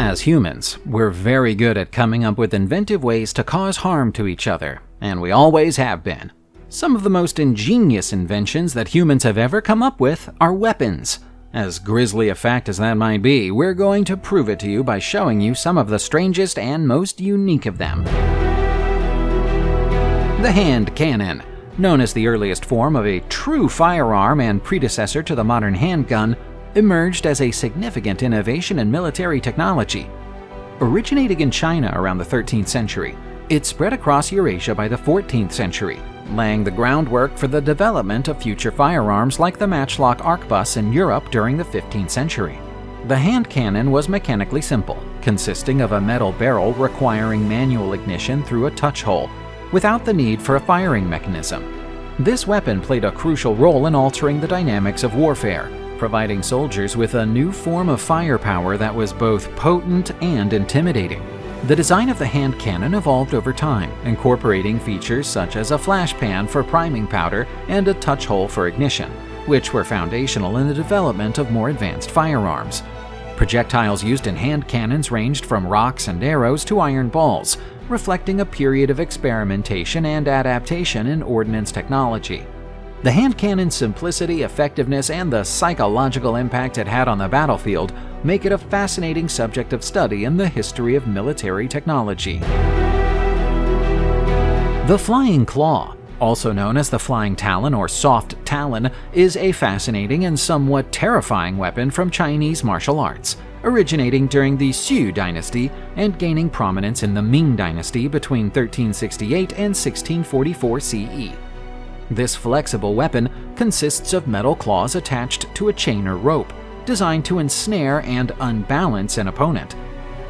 As humans, we're very good at coming up with inventive ways to cause harm to each other, and we always have been. Some of the most ingenious inventions that humans have ever come up with are weapons. As grisly a fact as that might be, we're going to prove it to you by showing you some of the strangest and most unique of them. The hand cannon, known as the earliest form of a true firearm and predecessor to the modern handgun, emerged as a significant innovation in military technology. Originating in China around the 13th century, it spread across Eurasia by the 14th century, laying the groundwork for the development of future firearms like the matchlock arquebus in Europe during the 15th century. The hand cannon was mechanically simple, consisting of a metal barrel requiring manual ignition through a touch hole, without the need for a firing mechanism. This weapon played a crucial role in altering the dynamics of warfare, providing soldiers with a new form of firepower that was both potent and intimidating. The design of the hand cannon evolved over time, incorporating features such as a flash pan for priming powder and a touch hole for ignition, which were foundational in the development of more advanced firearms. Projectiles used in hand cannons ranged from rocks and arrows to iron balls, reflecting a period of experimentation and adaptation in ordnance technology. The hand cannon's simplicity, effectiveness, and the psychological impact it had on the battlefield make it a fascinating subject of study in the history of military technology. The flying claw, also known as the flying talon or soft talon, is a fascinating and somewhat terrifying weapon from Chinese martial arts, originating during the Chui dynasty and gaining prominence in the Ming dynasty between 1368 and 1644 CE. This flexible weapon consists of metal claws attached to a chain or rope, designed to ensnare and unbalance an opponent.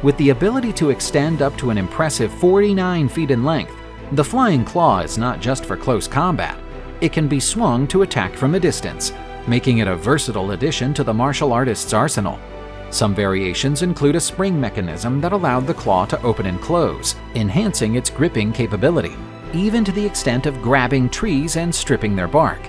With the ability to extend up to an impressive 49 feet in length, the flying claw is not just for close combat. It can be swung to attack from a distance, making it a versatile addition to the martial artist's arsenal. Some variations include a spring mechanism that allowed the claw to open and close, enhancing its gripping capability, even to the extent of grabbing trees and stripping their bark.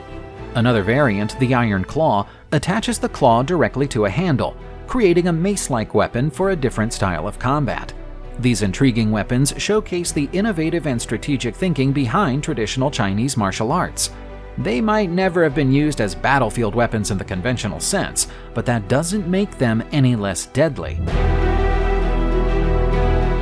Another variant, the iron claw, attaches the claw directly to a handle, creating a mace-like weapon for a different style of combat. These intriguing weapons showcase the innovative and strategic thinking behind traditional Chinese martial arts. They might never have been used as battlefield weapons in the conventional sense, but that doesn't make them any less deadly.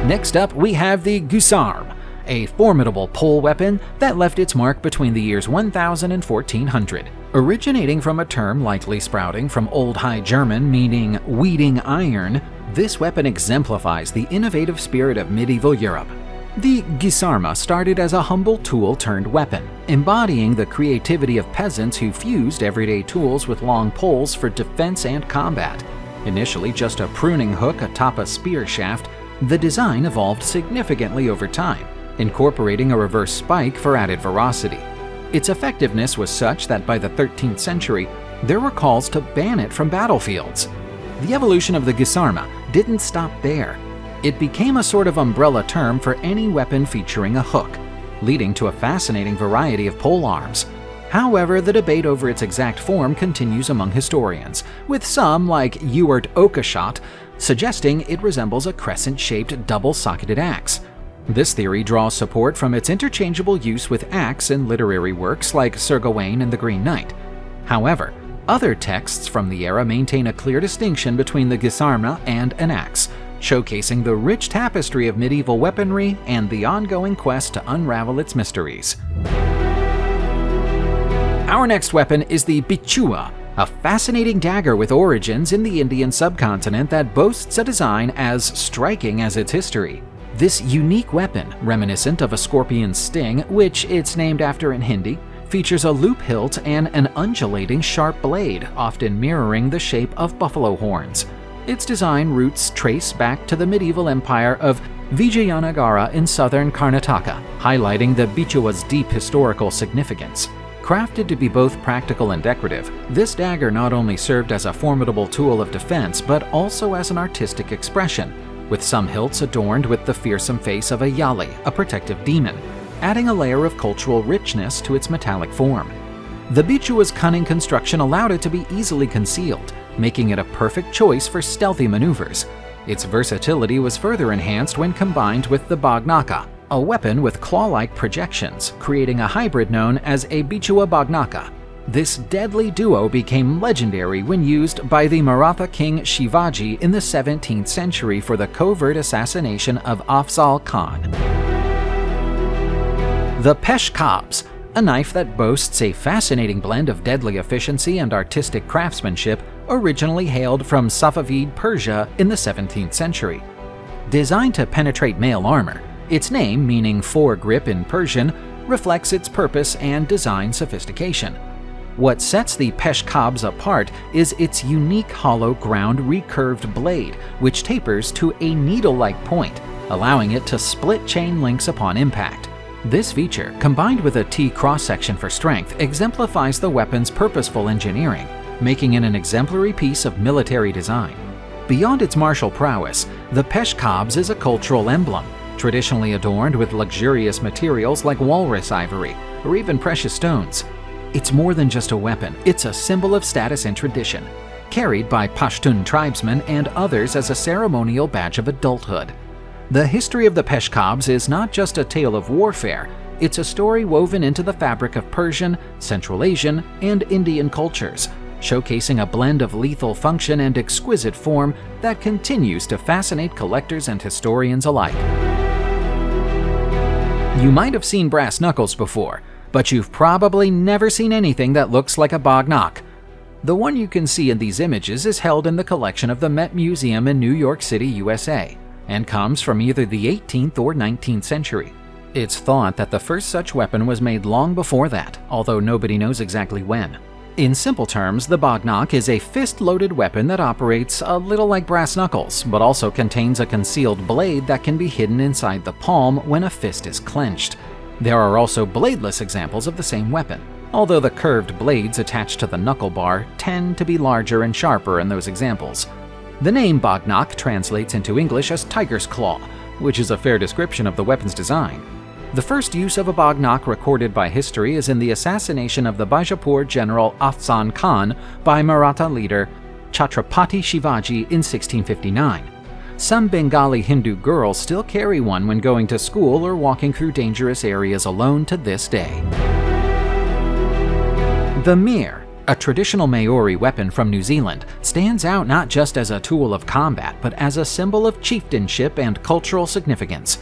Next up, we have the Guisarme, a formidable pole weapon that left its mark between the years 1000 and 1400. Originating from a term likely sprouting from Old High German meaning weeding iron, this weapon exemplifies the innovative spirit of medieval Europe. The Guisarme started as a humble tool turned weapon, embodying the creativity of peasants who fused everyday tools with long poles for defense and combat. Initially just a pruning hook atop a spear shaft, the design evolved significantly over time, incorporating a reverse spike for added veracity. Its effectiveness was such that by the 13th century, there were calls to ban it from battlefields. The evolution of the Guisarme didn't stop there. It became a sort of umbrella term for any weapon featuring a hook, leading to a fascinating variety of polearms. However, the debate over its exact form continues among historians, with some, like Ewart Oakeshott, suggesting it resembles a crescent-shaped double-socketed axe. This theory draws support from its interchangeable use with axe in literary works like Sir Gawain and the Green Knight. However, other texts from the era maintain a clear distinction between the Guisarme and an axe, showcasing the rich tapestry of medieval weaponry and the ongoing quest to unravel its mysteries. Our next weapon is the Bichua, a fascinating dagger with origins in the Indian subcontinent that boasts a design as striking as its history. This unique weapon, reminiscent of a scorpion's sting, which it's named after in Hindi, features a loop hilt and an undulating sharp blade, often mirroring the shape of buffalo horns. Its design roots trace back to the medieval empire of Vijayanagara in southern Karnataka, highlighting the Bichua's deep historical significance. Crafted to be both practical and decorative, this dagger not only served as a formidable tool of defense but also as an artistic expression, with some hilts adorned with the fearsome face of a yali, a protective demon, adding a layer of cultural richness to its metallic form. The Bichua's cunning construction allowed it to be easily concealed, making it a perfect choice for stealthy maneuvers. Its versatility was further enhanced when combined with the Bagh nakh, a weapon with claw-like projections, creating a hybrid known as a Bichua Bagh nakh. This deadly duo became legendary when used by the Maratha king Shivaji in the 17th century for the covert assassination of Afzal Khan. The Pesh-kabz, a knife that boasts a fascinating blend of deadly efficiency and artistic craftsmanship, originally hailed from Safavid Persia in the 17th century. Designed to penetrate mail armor, its name, meaning foregrip in Persian, reflects its purpose and design sophistication. What sets the Pesh-kabz apart is its unique hollow ground recurved blade, which tapers to a needle-like point, allowing it to split chain links upon impact. This feature, combined with a T cross-section for strength, exemplifies the weapon's purposeful engineering, making it an exemplary piece of military design. Beyond its martial prowess, the Pesh-kabz is a cultural emblem, traditionally adorned with luxurious materials like walrus ivory or even precious stones. It's more than just a weapon, it's a symbol of status and tradition, carried by Pashtun tribesmen and others as a ceremonial badge of adulthood. The history of the Pesh-kabz is not just a tale of warfare, it's a story woven into the fabric of Persian, Central Asian, and Indian cultures, showcasing a blend of lethal function and exquisite form that continues to fascinate collectors and historians alike. You might have seen brass knuckles before, but you've probably never seen anything that looks like a Bagh nakh. The one you can see in these images is held in the collection of the Met Museum in New York City, USA, and comes from either the 18th or 19th century. It's thought that the first such weapon was made long before that, although nobody knows exactly when. In simple terms, the Bagh nakh is a fist-loaded weapon that operates a little like brass knuckles, but also contains a concealed blade that can be hidden inside the palm when a fist is clenched. There are also bladeless examples of the same weapon, although the curved blades attached to the knuckle bar tend to be larger and sharper in those examples. The name Bagh nakh translates into English as tiger's claw, which is a fair description of the weapon's design. The first use of a Bagh nakh recorded by history is in the assassination of the Bijapur general Afzal Khan by Maratha leader Chhatrapati Shivaji in 1659. Some Bengali Hindu girls still carry one when going to school or walking through dangerous areas alone to this day. The mir, a traditional Maori weapon from New Zealand, stands out not just as a tool of combat but as a symbol of chieftainship and cultural significance.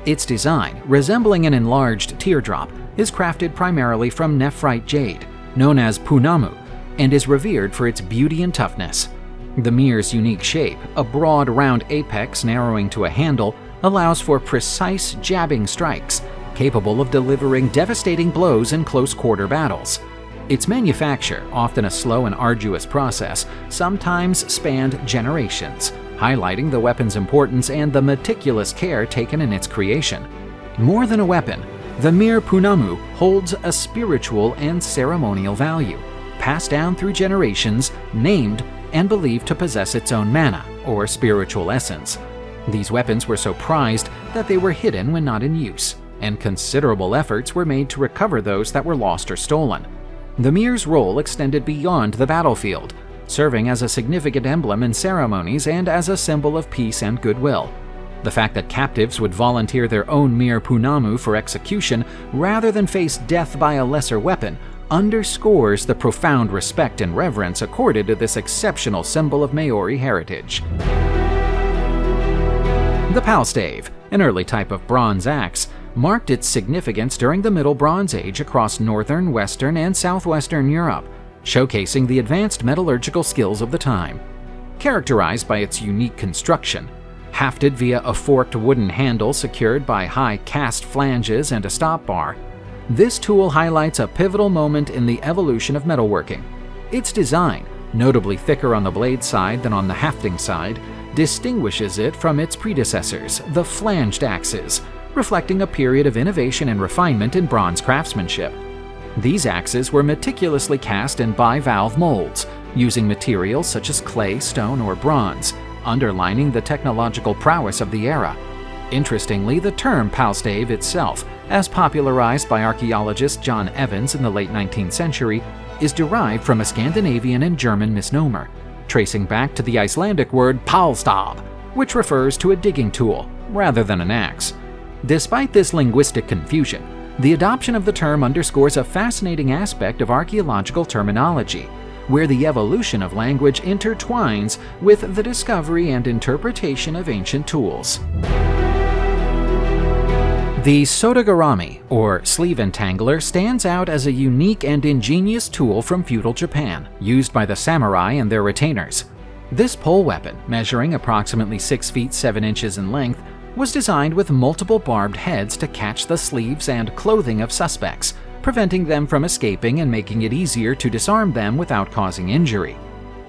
Its design, resembling an enlarged teardrop, is crafted primarily from nephrite jade, known as punamu, and is revered for its beauty and toughness. The mir's unique shape, a broad round apex narrowing to a handle, allows for precise jabbing strikes, capable of delivering devastating blows in close-quarter battles. Its manufacture, often a slow and arduous process, sometimes spanned generations, highlighting the weapon's importance and the meticulous care taken in its creation. More than a weapon, the mir punamu holds a spiritual and ceremonial value, passed down through generations, named and believed to possess its own mana, or spiritual essence. These weapons were so prized that they were hidden when not in use, and considerable efforts were made to recover those that were lost or stolen. The mir's role extended beyond the battlefield, serving as a significant emblem in ceremonies and as a symbol of peace and goodwill. The fact that captives would volunteer their own mir punamu for execution rather than face death by a lesser weapon underscores the profound respect and reverence accorded to this exceptional symbol of Maori heritage. The Palstave, an early type of bronze axe, marked its significance during the Middle Bronze Age across northern, western, and southwestern Europe, showcasing the advanced metallurgical skills of the time. Characterized by its unique construction, hafted via a forked wooden handle secured by high cast flanges and a stop bar, this tool highlights a pivotal moment in the evolution of metalworking. Its design, notably thicker on the blade side than on the hafting side, distinguishes it from its predecessors, the flanged axes, reflecting a period of innovation and refinement in bronze craftsmanship. These axes were meticulously cast in bivalve molds, using materials such as clay, stone, or bronze, underlining the technological prowess of the era. Interestingly, the term Palstave itself, as popularized by archaeologist John Evans in the late 19th century, is derived from a Scandinavian and German misnomer, tracing back to the Icelandic word Palstave, which refers to a digging tool rather than an axe. Despite this linguistic confusion, the adoption of the term underscores a fascinating aspect of archaeological terminology, where the evolution of language intertwines with the discovery and interpretation of ancient tools. The Sodegarami, or sleeve entangler, stands out as a unique and ingenious tool from feudal Japan, used by the samurai and their retainers. This pole weapon, measuring approximately 6 feet 7 inches in length, was designed with multiple barbed heads to catch the sleeves and clothing of suspects, preventing them from escaping and making it easier to disarm them without causing injury.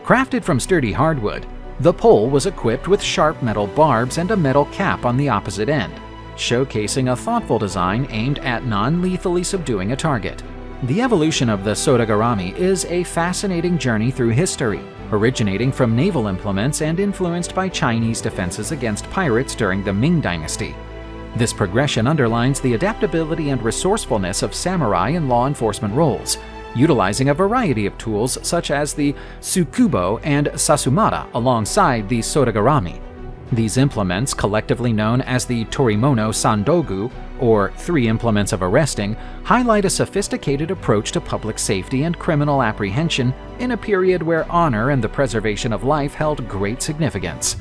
Crafted from sturdy hardwood, the pole was equipped with sharp metal barbs and a metal cap on the opposite end, showcasing a thoughtful design aimed at non-lethally subduing a target. The evolution of the Sodegarami is a fascinating journey through history, originating from naval implements and influenced by Chinese defenses against pirates during the Ming Dynasty. This progression underlines the adaptability and resourcefulness of samurai in law enforcement roles, utilizing a variety of tools such as the tsukubo and sasumata alongside the Sodegarami. These implements, collectively known as the Torimono Sandogu, or 3 implements of arresting, highlight a sophisticated approach to public safety and criminal apprehension in a period where honor and the preservation of life held great significance.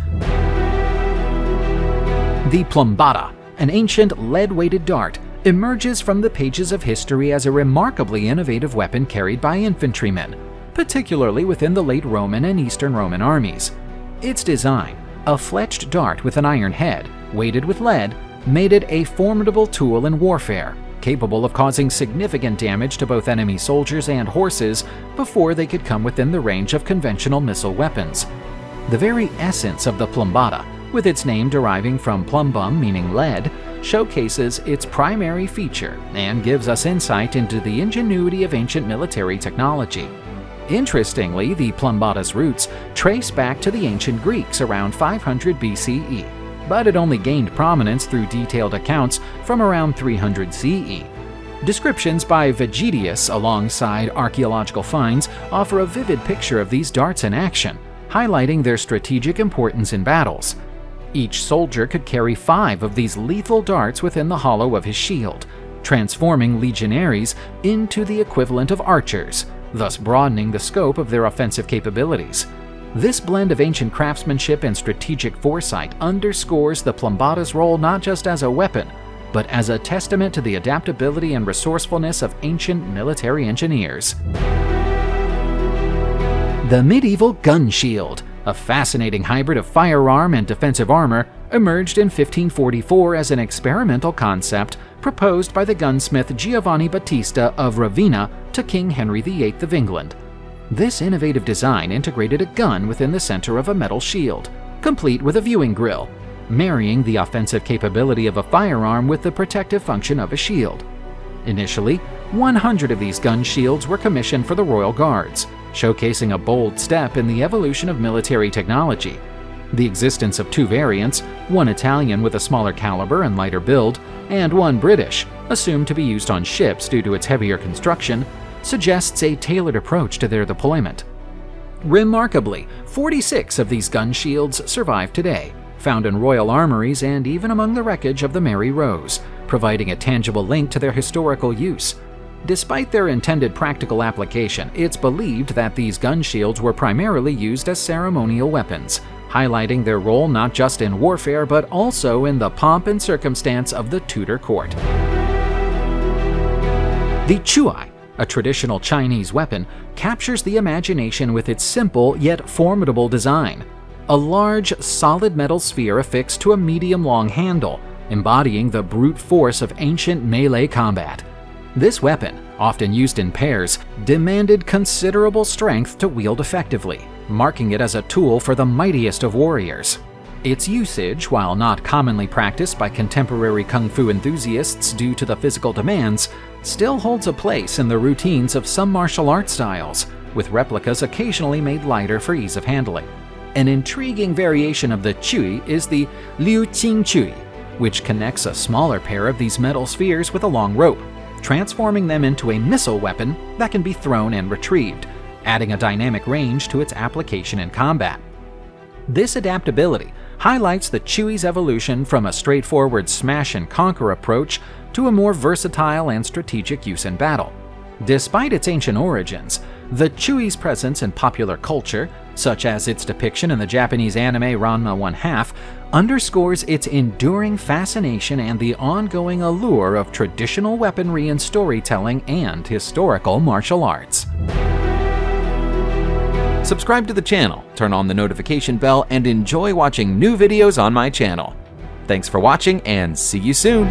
The Plumbata, an ancient lead-weighted dart, emerges from the pages of history as a remarkably innovative weapon carried by infantrymen, particularly within the late Roman and Eastern Roman armies. Its design, a fletched dart with an iron head, weighted with lead, made it a formidable tool in warfare, capable of causing significant damage to both enemy soldiers and horses before they could come within the range of conventional missile weapons. The very essence of the Plumbata, with its name deriving from plumbum meaning lead, showcases its primary feature and gives us insight into the ingenuity of ancient military technology. Interestingly, the Plumbata's roots trace back to the ancient Greeks around 500 BCE, but it only gained prominence through detailed accounts from around 300 CE. Descriptions by Vegetius alongside archaeological finds offer a vivid picture of these darts in action, highlighting their strategic importance in battles. Each soldier could carry 5 of these lethal darts within the hollow of his shield, transforming legionaries into the equivalent of archers, thus broadening the scope of their offensive capabilities. This blend of ancient craftsmanship and strategic foresight underscores the Plumbata's role not just as a weapon, but as a testament to the adaptability and resourcefulness of ancient military engineers. The medieval gun shield, a fascinating hybrid of firearm and defensive armor, emerged in 1544 as an experimental concept proposed by the gunsmith Giovanni Battista of Ravenna to King Henry VIII of England. This innovative design integrated a gun within the center of a metal shield, complete with a viewing grill, marrying the offensive capability of a firearm with the protective function of a shield. Initially, 100 of these gun shields were commissioned for the Royal Guards, showcasing a bold step in the evolution of military technology. The existence of 2 variants, one Italian with a smaller caliber and lighter build, and one British, assumed to be used on ships due to its heavier construction, suggests a tailored approach to their deployment. Remarkably, 46 of these gun shields survive today, found in royal armories and even among the wreckage of the Mary Rose, providing a tangible link to their historical use. Despite their intended practical application, it's believed that these gun shields were primarily used as ceremonial weapons, highlighting their role not just in warfare but also in the pomp and circumstance of the Tudor court. The Chui, a traditional Chinese weapon, captures the imagination with its simple yet formidable design. A large, solid metal sphere affixed to a medium-long handle, embodying the brute force of ancient melee combat. This weapon, often used in pairs, demanded considerable strength to wield effectively, marking it as a tool for the mightiest of warriors. Its usage, while not commonly practiced by contemporary kung fu enthusiasts due to the physical demands, still holds a place in the routines of some martial arts styles, with replicas occasionally made lighter for ease of handling. An intriguing variation of the Chui is the Liu Qing Chui, which connects a smaller pair of these metal spheres with a long rope, transforming them into a missile weapon that can be thrown and retrieved, adding a dynamic range to its application in combat. This adaptability highlights the Chui's evolution from a straightforward smash-and-conquer approach to a more versatile and strategic use in battle. Despite its ancient origins, the Chui's presence in popular culture, such as its depiction in the Japanese anime Ranma 1/2, underscores its enduring fascination and the ongoing allure of traditional weaponry in storytelling and historical martial arts. Subscribe to the channel, turn on the notification bell, and enjoy watching new videos on my channel. Thanks for watching, and see you soon!